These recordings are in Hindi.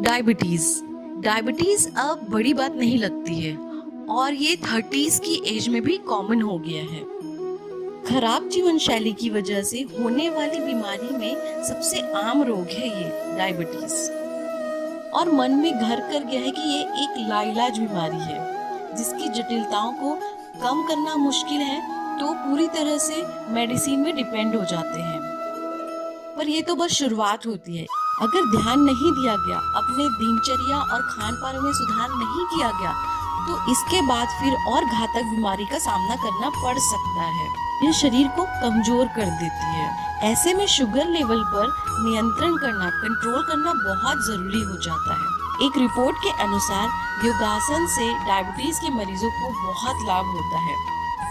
डायबिटीज डायबिटीज अब बड़ी बात नहीं लगती है और ये 30s की एज में भी कॉमन हो गया है। खराब जीवन शैली की वजह से होने वाली बीमारी में सबसे आम रोग है ये डायबिटीज, और मन में घर कर गया है कि ये एक लाइलाज बीमारी है जिसकी जटिलताओं को कम करना मुश्किल है, तो पूरी तरह से मेडिसिन में डिपेंड हो जाते हैं। पर ये तो बस शुरुआत होती है। अगर ध्यान नहीं दिया गया, अपने दिनचर्या और खान पान में सुधार नहीं किया गया, तो इसके बाद फिर और घातक बीमारी का सामना करना पड़ सकता है। यह शरीर को कमजोर कर देती है। ऐसे में शुगर लेवल पर नियंत्रण करना, कंट्रोल करना बहुत जरूरी हो जाता है। एक रिपोर्ट के अनुसार योगासन से डायबिटीज के मरीजों को बहुत लाभ होता है।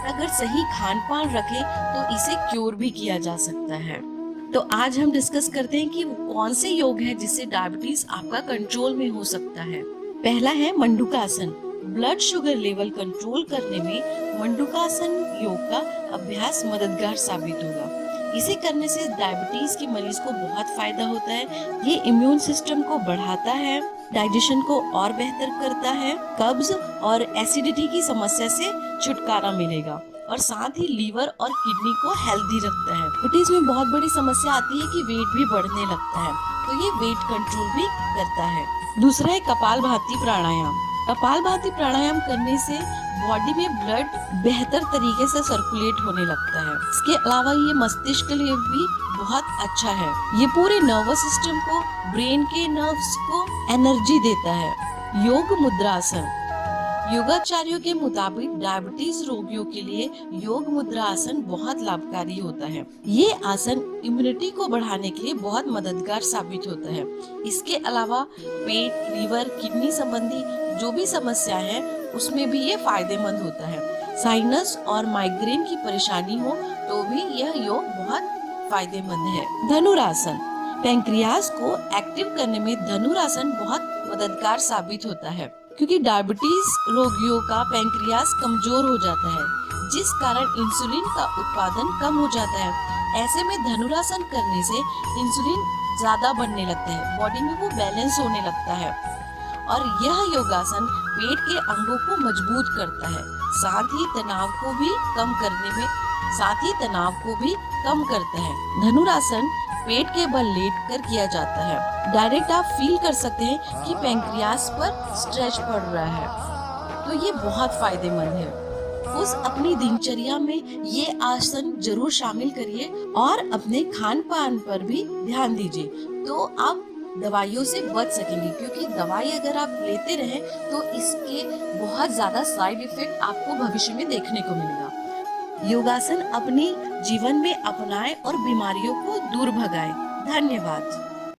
अगर सही खान पान रखें तो इसे क्योर भी किया जा सकता है। तो आज हम डिस्कस करते हैं कि वो कौन से योग है जिससे डायबिटीज आपका कंट्रोल में हो सकता है। पहला है मंडूकासन। ब्लड शुगर लेवल कंट्रोल करने में मंडूकासन योग का अभ्यास मददगार साबित होगा। इसे करने से डायबिटीज के मरीज को बहुत फायदा होता है। ये इम्यून सिस्टम को बढ़ाता है, डाइजेशन को और बेहतर करता है, कब्ज और एसिडिटी की समस्या से छुटकारा मिलेगा और साथ ही लीवर और किडनी को हेल्दी रखता है। डायबिटीज में बहुत बड़ी समस्या आती है कि वेट भी बढ़ने लगता है, तो ये वेट कंट्रोल भी करता है। दूसरा है कपालभाति प्राणायाम। कपालभाति प्राणायाम करने से बॉडी में ब्लड बेहतर तरीके से सर्कुलेट होने लगता है। इसके अलावा ये मस्तिष्क के लिए भी बहुत अच्छा है। ये पूरे नर्वस सिस्टम को, ब्रेन के नर्व्स को एनर्जी देता है। योग मुद्रासन। योगाचार्यों के मुताबिक डायबिटीज रोगियों के लिए योग मुद्रा आसन बहुत लाभकारी होता है। ये आसन इम्यूनिटी को बढ़ाने के लिए बहुत मददगार साबित होता है। इसके अलावा पेट, लीवर, किडनी संबंधी जो भी समस्या है उसमें भी ये फायदेमंद होता है। साइनस और माइग्रेन की परेशानी हो तो भी यह योग बहुत फायदेमंद है। धनुरासन। पैंक्रियास को एक्टिव करने में धनुरासन बहुत मददगार साबित होता है, क्योंकि डायबिटीज रोगियों का पैंक्रियास कमजोर हो जाता है, जिस कारण इंसुलिन का उत्पादन कम हो जाता है। ऐसे में धनुरासन करने से इंसुलिन ज्यादा बनने लगता है, बॉडी में वो बैलेंस होने लगता है और यह योगासन पेट के अंगों को मजबूत करता है, साथ ही तनाव को भी कम करता है। धनुरासन पेट के बल लेट कर किया जाता है। डायरेक्ट आप फील कर सकते हैं कि पैंक्रियास पर स्ट्रेच पड़ रहा है, तो ये बहुत फायदेमंद है। उस अपनी दिनचर्या में ये आसन जरूर शामिल करिए और अपने खान पान पर भी ध्यान दीजिए, तो आप दवाइयों से बच सकेंगे, क्योंकि दवाई अगर आप लेते रहें तो इसके बहुत ज्यादा साइड इफेक्ट आपको भविष्य में देखने को मिलेगा। योगासन अपनी जीवन में अपनाएं और बीमारियों को दूर भगाएं। धन्यवाद।